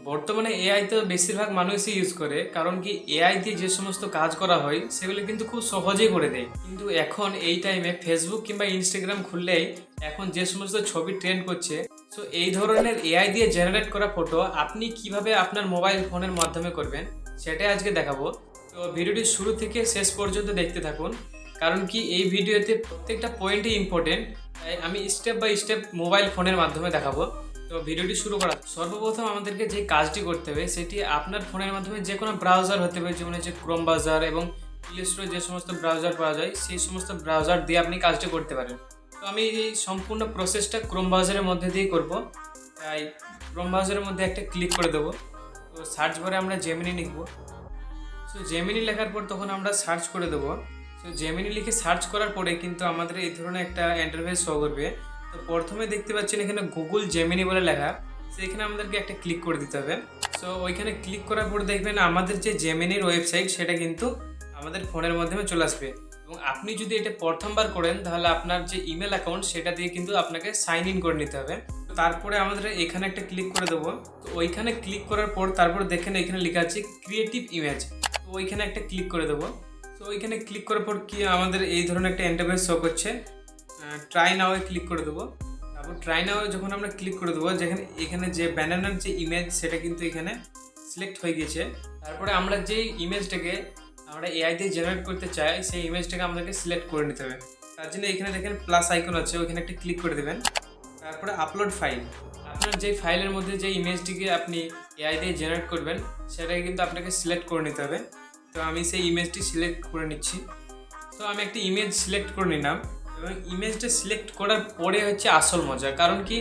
বর্তমানে এআই তো বেশিরভাগ মানুষই ইউজ করে, কারণ কি এআই দিয়ে যে সমস্ত কাজ করা হয় সেগুলো কিন্তু খুব সহজেই করে দেয়। কিন্তু এখন এই টাইমে ফেসবুক কিংবা ইনস্টাগ্রাম খুললেই এখন যে সমস্ত ছবি ট্রেন্ড করছে, সো এই ধরনের এআই দিয়ে জেনারেট করা ফটো আপনি কিভাবে আপনার মোবাইল ফোনের মাধ্যমে করবেন সেটাই আজকে দেখাবো। তো ভিডিওটি শুরু থেকে শেষ পর্যন্ত দেখতে থাকুন, কারণ কি এই ভিডিওতে প্রত্যেকটা পয়েন্টই ইম্পর্টেন্ট, তাই আমি স্টেপ বাই স্টেপ মোবাইল ফোনের মাধ্যমে দেখাবো। তো ভিডিওটি শুরু করা সর্বপ্রথম আমাদেরকে যে কাজটি করতে হবে সেটি আপনার ফোনের মাধ্যমে যে কোনো ব্রাউজার হতে পারে, যেমন হচ্ছে ক্রোম ব্রাউজার এবং প্লে স্টোরে যে সমস্ত ব্রাউজার পাওয়া যায় সেই সমস্ত ব্রাউজার দিয়ে আপনি কাজটি করতে পারেন। তো আমি এই সম্পূর্ণ প্রসেসটা ক্রোম ব্রাউজারের মধ্যে দিয়েই করব, তাই ক্রোম ব্রাউজারের মধ্যে একটা ক্লিক করে দেবো। তো সার্চ বারে আমরা জেমিনি লিখব। সো জেমিনি লেখার পর তখন আমরা সার্চ করে দেবো। সো জেমিনি লিখে সার্চ করার পরে কিন্তু আমাদের এই ধরনের একটা ইন্টারফেস শো করবে। তো প্রথমে দেখতে পাচ্ছেন এখানে গুগল জেমিনি বলে লেখা, সেখানে আমাদেরকে একটা ক্লিক করে দিতে হবে। সো ওইখানে ক্লিক করার পর দেখবেন আমাদের যে জেমিনির ওয়েবসাইট সেটা কিন্তু আমাদের ফোনের মাধ্যমে চলে আসবে। এবং আপনি যদি এটা প্রথমবার করেন তাহলে আপনার যে ইমেল অ্যাকাউন্ট সেটা দিয়ে কিন্তু আপনাকে সাইন ইন করে নিতে হবে। তারপরে আমাদের এখানে একটা ক্লিক করে দেবো। তো ওইখানে ক্লিক করার পর তারপর দেখেন এখানে লেখা আছে ক্রিয়েটিভ ইমেজ, তো ওইখানে একটা ক্লিক করে দেবো। তো ওইখানে ক্লিক করার পর কি আমাদের এই ধরনের একটা ইন্টারফেস শো করছে। ট্রাই নাওয়ে ক্লিক করে দেবো। তারপর ট্রাই নাওয়ে যখন আমরা ক্লিক করে দেবো, যেখানে এখানে যে ব্যানানার যে ইমেজ সেটা কিন্তু এখানে সিলেক্ট হয়ে গিয়েছে। তারপরে আমরা যেই ইমেজটাকে আমরা এআই দিয়ে জেনারেট করতে চাই সেই ইমেজটাকে আমাদেরকে সিলেক্ট করে নিতে হবে। তার জন্য এখানে দেখেন প্লাস আইকন আছে, ওইখানে একটা ক্লিক করে দেবেন। তারপরে আপলোড ফাইল, আপনার যেই ফাইলের মধ্যে যে ইমেজটিকে আপনি এআই দিয়ে জেনারেট করবেন সেটাকে কিন্তু আপনাকে সিলেক্ট করে নিতে হবে। তো আমি সেই ইমেজটি সিলেক্ট করে নিচ্ছি। তো আমি একটি ইমেজ সিলেক্ট করে নিলাম এবং ইমেজটা সিলেক্ট করার পরে হচ্ছে আসল মজা, কারণ কি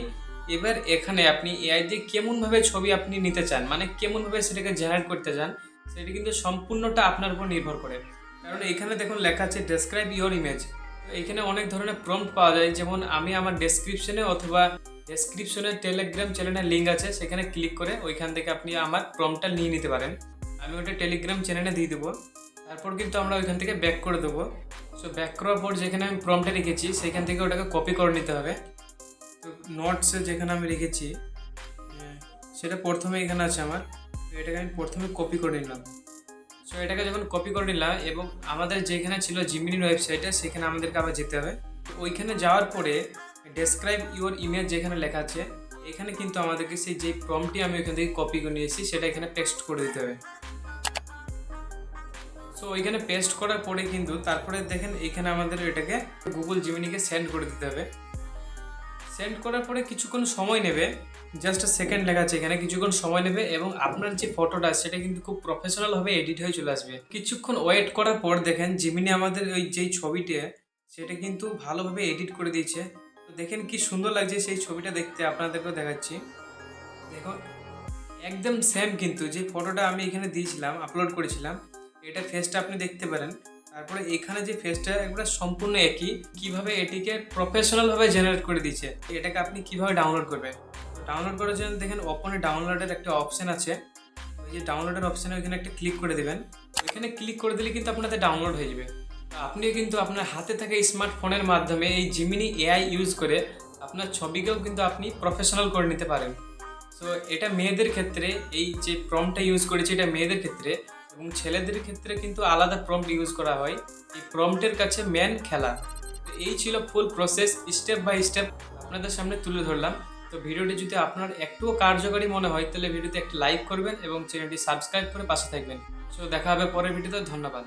এবার এখানে আপনি এআই দিয়ে কেমনভাবে ছবি আপনি নিতে চান, মানে কেমনভাবে সেটাকে জেনারেট করতে চান, সেটি কিন্তু সম্পূর্ণটা আপনার উপর নির্ভর করে। কারণ এখানে দেখুন লেখা আছে ডেসক্রাইব ইওর ইমেজ। তো এখানে অনেক ধরনের প্রম্পট পাওয়া যায়, যেমন আমি আমার ডেসক্রিপশনে অথবা ডেসক্রিপশনে টেলিগ্রাম চ্যানেলের লিঙ্ক আছে, সেখানে ক্লিক করে ওইখান থেকে আপনি আমার প্রম্পটটা নিয়ে নিতে পারেন। আমি ওটা টেলিগ্রাম চ্যানেলে দিয়ে দেবো। তারপর কিন্তু আমরা ওইখান থেকে ব্যাক করে দেবো। সো ব্যাক করার পর যেখানে আমি প্রম্পটে রেখেছি সেখান থেকে ওটাকে কপি করে নিতে হবে। তো নোটসে যেখানে আমি রেখেছি সেটা প্রথমে এখানে আছে আমার, তো এটাকে আমি প্রথমে কপি করে নিলাম। সো এটাকে যখন কপি করে নিলাম এবং আমাদের যেখানে ছিল জিমিনির ওয়েবসাইটে সেখানে আমাদেরকে আবার যেতে হবে। ওইখানে যাওয়ার পরে ডেসক্রাইব ইওর ইমেজ যেখানে লেখা আছে এখানে কিন্তু আমাদেরকে সেই যে প্রম্পটটি আমি ওইখান থেকে কপি করে নিয়েছি সেটা এখানে পেস্ট করে দিতে হবে। সো ওইখানে পেস্ট করার পরে কিন্তু তারপরে দেখেন এখানে আমাদের এটাকে গুগল জিমিনিকে সেন্ড করে দিতে হবে। সেন্ড করার পরে কিছুক্ষণ সময় নেবে, জাস্ট সেকেন্ড লেখা আছে এখানে, কিছুক্ষণ সময় নেবে এবং আপনার যে ফটোটা সেটা কিন্তু খুব প্রফেশনালভাবে এডিট হয়ে চলে আসবে। কিছুক্ষণ ওয়েট করার পর দেখেন জিমিনি আমাদের ওই যেই ছবিটা সেটা কিন্তু ভালোভাবে এডিট করে দিয়েছে। তো দেখেন কি সুন্দর লাগছে সেই ছবিটা দেখতে, আপনাদেরকেও দেখাচ্ছি। দেখুন একদম সেম কিন্তু যে ফটোটা আমি এখানে দিয়েছিলাম আপলোড করেছিলাম এটা ফেসটা আপনি দেখতে পারেন। তারপরে এখানে যে ফেসটা একবার সম্পূর্ণ একই, কিভাবে এটিকে প্রফেশনালভাবে জেনারেট করে দিচ্ছে, এটাকে আপনি কিভাবে ডাউনলোড করবেন। তো ডাউনলোড করার জন্য দেখেন ওপেনে ডাউনলোডের একটা অপশান আছে, ওই যে ডাউনলোডের অপশানে ওইখানে একটা ক্লিক করে দেবেন। ওইখানে ক্লিক করে দিলে কিন্তু আপনাদের ডাউনলোড হয়ে যাবে। আপনিও কিন্তু আপনার হাতে থাকা স্মার্টফোনের মাধ্যমে এই জিমিনি এআই ইউজ করে আপনার ছবিকেও কিন্তু আপনি প্রফেশনাল করে নিতে পারেন। সো এটা মেয়েদের ক্ষেত্রে এই যে প্রম্পটটা ইউজ করেছি এটা মেয়েদের ক্ষেত্রে, এবং ছেলেদের ক্ষেত্রে কিন্তু আলাদা প্রম্পট ইউজ করা হয়। এই প্রম্পটের কাছে মেন খেলা। তো এই ছিল full process, step by step আপনাদের সামনে তুলে ধরলাম। তো ভিডিওটি যদি আপনার একটুও কার্যকরী মনে হয় তাহলে ভিডিওতে একটা লাইক করবেন এবং চ্যানেলটি সাবস্ক্রাইব করে পাশে থাকবেন। সো দেখা হবে পরের ভিডিওতে, ধন্যবাদ।